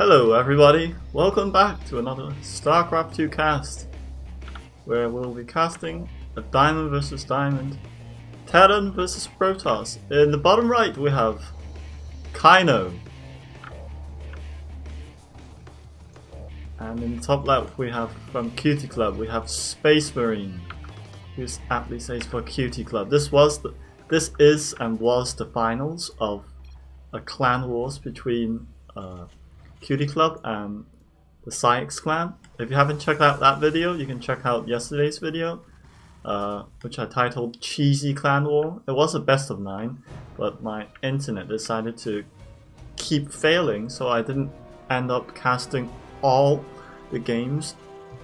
Hello everybody, welcome back to another Starcraft 2 cast, where we'll be casting a Diamond vs Diamond, Terran vs Protoss. In the bottom right we have Kino, and in the top left we have from Cutie Club we have Space Marine, who's aptly says for Cutie Club. This is and was the finals of a clan wars between Cutie Club and the Syx clan. If you haven't checked out that video, you can check out yesterday's video, which I titled Cheesy Clan War. It was a best of 9, but my internet decided to keep failing, so I didn't end up casting all the games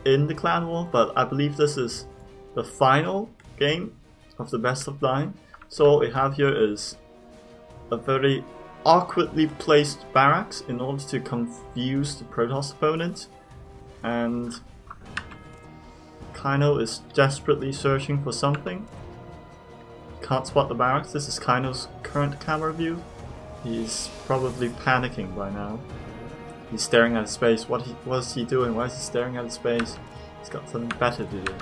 in the clan war, but I believe this is the final game of the best of 9. So what we have here is a very awkwardly placed barracks in order to confuse the Protoss opponent, and Kino is desperately searching for something. Can't spot the barracks. This is Kino's current camera view. He's probably panicking by now. He's staring at space. What is he doing? Why is he staring at space? He's got something better to do.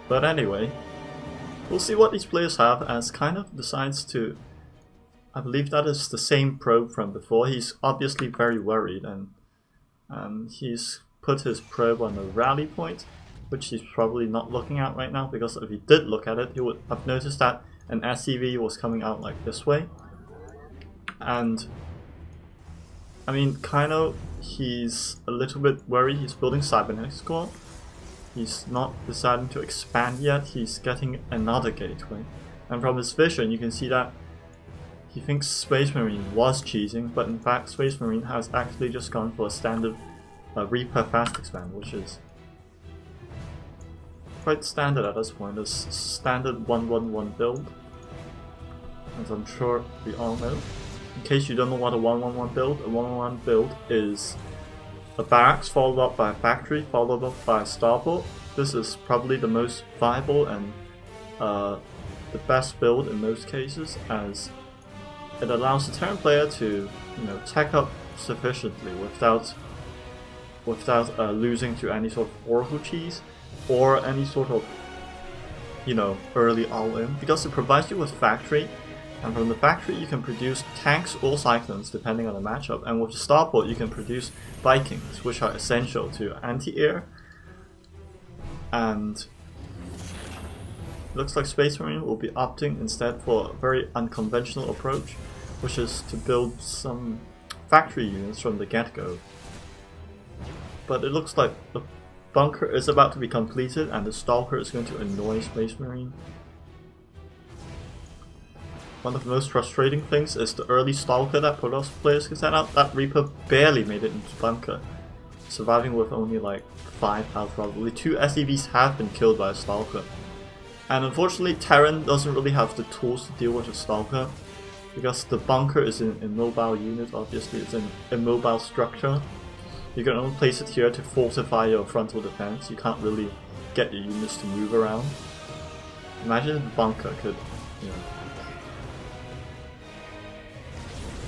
But anyway, we'll see what these players have as Kino decides to, I believe that is the same probe from before. He's obviously very worried, and he's put his probe on the rally point, which he's probably not looking at right now, because if he did look at it, he would have noticed that an SCV was coming out like this way. And I mean, Kino, he's a little bit worried. He's building Cybernetics Core. He's not deciding to expand yet. He's getting another gateway, and from his vision you can see that he thinks Space Marine was cheesing, but in fact Space Marine has actually just gone for a standard Reaper fast expand, which is quite standard at this point. It's standard 1-1-1 build, as I'm sure we all know. In case you don't know what a 1-1-1 build, a 1-1-1 build is a barracks followed up by a factory, followed up by a starport. This is probably the most viable and the best build in most cases, as it allows the Terran player to, tech up sufficiently without losing to any sort of Oracle cheese or any sort of early all-in, because it provides you with factory. And from the factory you can produce tanks or cyclones depending on the matchup, and with the starport you can produce Vikings, which are essential to anti-air. And it looks like Space Marine will be opting instead for a very unconventional approach, which is to build some factory units from the get-go. But it looks like the bunker is about to be completed and the Stalker is going to annoy Space Marine. One of the most frustrating things is the early Stalker that Protoss players can set out. That Reaper barely made it into bunker, surviving with only like 5 health probably. 2 SCVs have been killed by a Stalker. And unfortunately Terran doesn't really have the tools to deal with a Stalker, because the bunker is an immobile unit. Obviously it's an immobile structure. You can only place it here to fortify your frontal defense. You can't really get your units to move around. Imagine if the bunker could,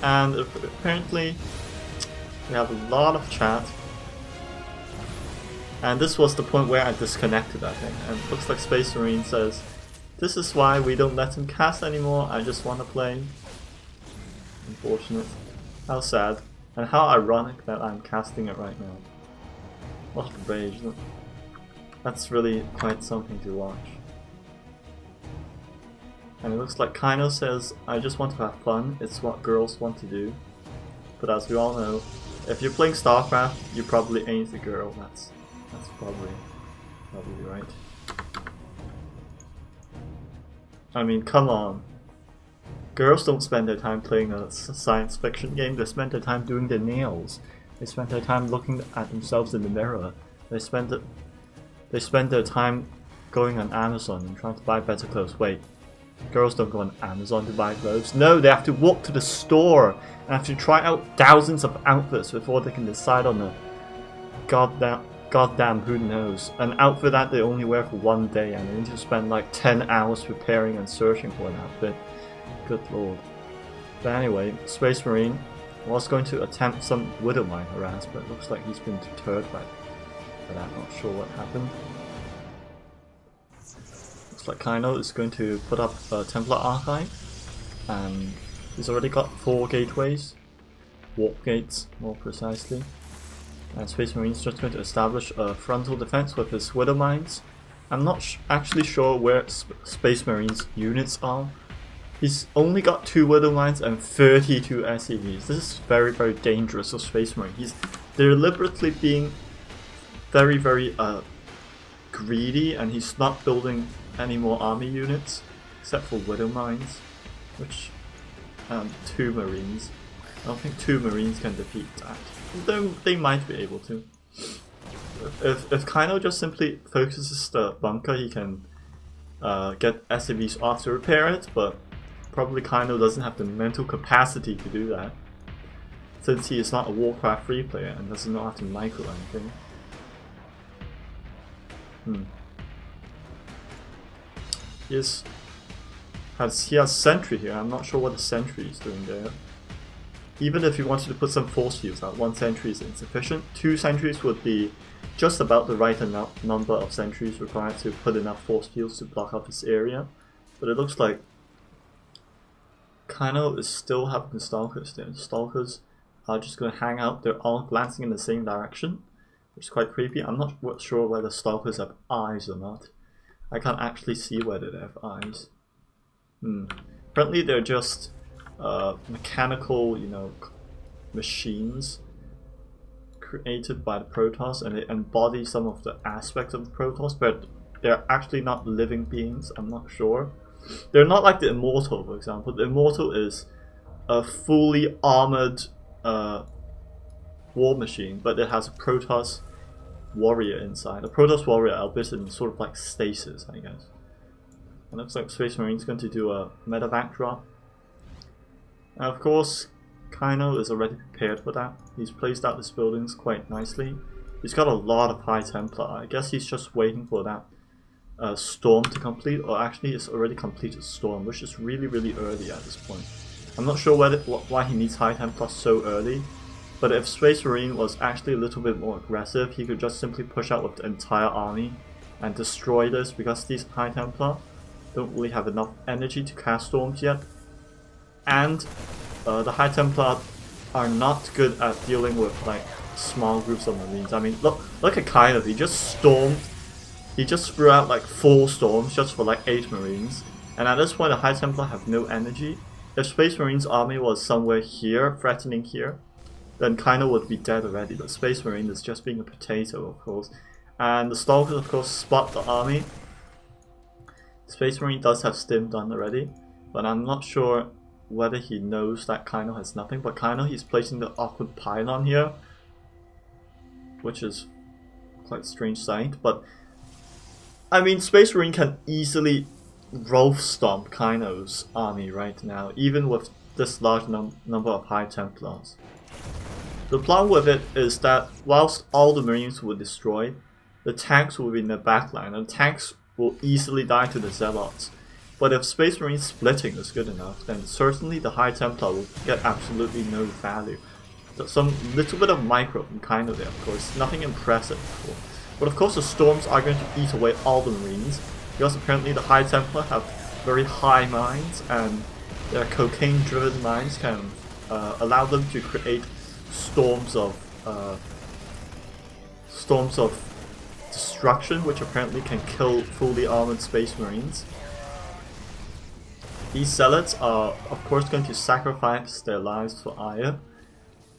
And apparently we have a lot of chat, and this was the point where I disconnected, I think. And it looks like Space Marine says, "This is why we don't let him cast anymore, I just want to play." Unfortunate. How sad. And how ironic that I'm casting it right now. What a rage. That's really quite something to watch. And it looks like Kino says, "I just want to have fun, it's what girls want to do." But as we all know, if you're playing Starcraft, you probably ain't a girl. That's probably right. I mean, come on. Girls don't spend their time playing a science fiction game, they spend their time doing their nails. They spend their time looking at themselves in the mirror. They spend their time going on Amazon and trying to buy better clothes. Wait. Girls don't go on Amazon to buy clothes. No, they have to walk to the store and have to try out thousands of outfits before they can decide on a goddamn who knows. An outfit that they only wear for one day, and they need to spend like 10 hours preparing and searching for an outfit. Good lord. But anyway, Space Marine was going to attempt some Widow Mine harass, but it looks like he's been deterred by that. Not sure what happened. Looks like Kaino is going to put up a Templar Archive, and he's already got 4 gateways, warp gates more precisely. And Space Marine's just going to establish a frontal defense with his Widow Mines. I'm not actually sure where Space Marine's units are. He's only got 2 Widow Mines and 32 SCVs. This is very, very dangerous for Space Marine. He's deliberately being very, very greedy, and he's not building any more army units except for Widow Mines, which 2 Marines. I don't think 2 Marines can defeat that, though they might be able to. If Kaino just simply focuses the bunker, he can get SCVs off to repair it, but probably Kaino doesn't have the mental capacity to do that, since he is not a Warcraft free player and doesn't know how to micro anything. He has sentry here. I'm not sure what the sentry is doing there. Even if you wanted to put some force fields out, 1 sentry is insufficient. 2 sentries would be just about the right number of sentries required to put enough force fields to block off this area. But it looks like Kaino is still having the Stalkers there. The Stalkers are just going to hang out. They're all glancing in the same direction, which is quite creepy. I'm not sure whether Stalkers have eyes or not. I can't actually see whether they have eyes. Apparently they're just mechanical, machines created by the Protoss, and they embody some of the aspects of the Protoss, but they're actually not living beings. I'm not sure. They're not like the Immortal, for example. The Immortal is a fully armored war machine, but it has a Protoss warrior inside. A Protoss warrior, albeit in sort of like stasis, I guess. It looks like Space Marine's going to do a medevac drop. And of course, Kaino is already prepared for that. He's placed out his buildings quite nicely. He's got a lot of High Templar. I guess he's just waiting for that Storm to complete, or actually it's already completed Storm, which is really, really early at this point. I'm not sure why he needs High Templar so early, but if Space Marine was actually a little bit more aggressive, he could just simply push out with the entire army and destroy this, because these High Templar don't really have enough energy to cast Storms yet. And the High Templar are not good at dealing with like small groups of Marines. I mean, look at Kaino. He just stormed. He just threw out like 4 storms just for like 8 Marines. And at this point, the High Templar have no energy. If Space Marine's army was somewhere here, threatening here, then Kaino would be dead already. But Space Marine is just being a potato, of course. And the Stalkers, of course, spot the army. Space Marine does have Stim done already, but I'm not sure whether he knows that Kaino has nothing. But Kaino, he's placing the awkward pylon here, which is quite a strange sight. But I mean, Space Marine can easily Rolf stomp Kaino's army right now, even with this large number of High Templars. The plan with it is that whilst all the Marines were destroyed, the tanks will be in the backline, and tanks will easily die to the Zealots. But if Space Marine splitting is good enough, then certainly the High Templar will get absolutely no value. So some little bit of micro from Kaino there, of course, nothing impressive. But of course the Storms are going to eat away all the Marines, because apparently the High Templar have very high minds, and their cocaine-driven minds can allow them to create storms of destruction, which apparently can kill fully armored Space Marines. These Zealots are of course going to sacrifice their lives for Aya,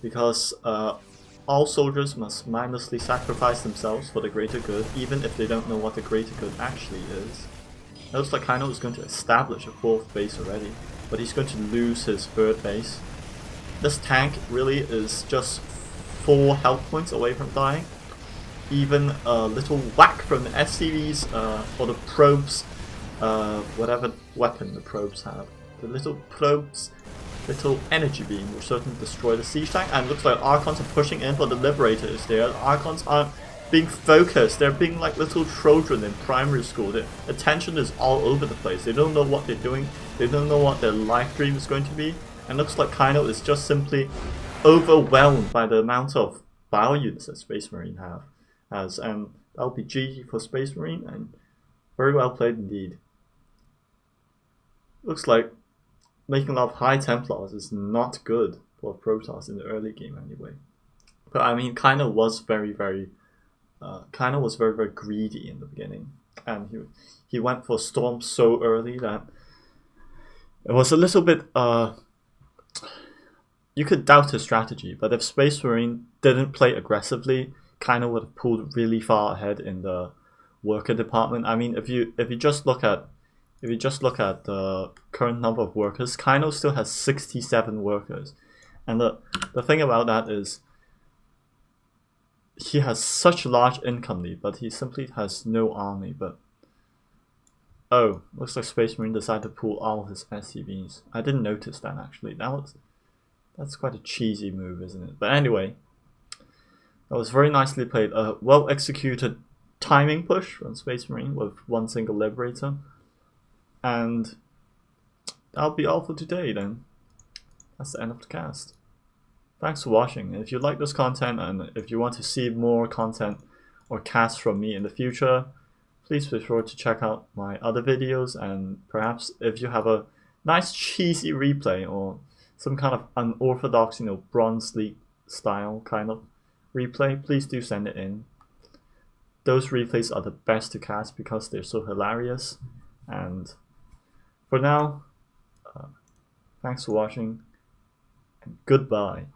because all soldiers must mindlessly sacrifice themselves for the greater good, even if they don't know what the greater good actually is. It looks like Kaino is going to establish a 4th base already, but he's going to lose his 3rd base. This tank really is just 4 health points away from dying. Even a little whack from the SCVs or the probes, whatever weapon the probes have. The little probes, little energy beam will certainly destroy the siege tank, and it looks like Archons are pushing in, but the Liberator is there. The Archons aren't being focused, they're being like little children in primary school. Their attention is all over the place. They don't know what they're doing, they don't know what their life dream is going to be. And looks like Kino is just simply overwhelmed by the amount of bio units that Space Marine has, and that'll be GG for Space Marine, and very well played indeed. Looks like making a lot of high Templars is not good for Protoss in the early game anyway. But I mean, Kino was very very greedy in the beginning, and he went for Storm so early that it was a little bit you could doubt his strategy. But if Space Marine didn't play aggressively, Kino would have pulled really far ahead in the worker department. I mean, if you just look at the current number of workers, Kino still has 67 workers, and the thing about that is he has such large income lead, but he simply has no army. But oh, looks like Space Marine decided to pull all of his SCVs. I didn't notice that actually. That's quite a cheesy move, isn't it? But anyway, that was very nicely played. A well executed timing push from Space Marine with one single Liberator. And that'll be all for today then. That's the end of the cast. Thanks for watching. If you like this content and if you want to see more content or casts from me in the future, please be sure to check out my other videos, and perhaps if you have a nice cheesy replay or some kind of unorthodox, Bronze League style kind of replay, please do send it in. Those replays are the best to cast because they're so hilarious. And for now, thanks for watching, and goodbye.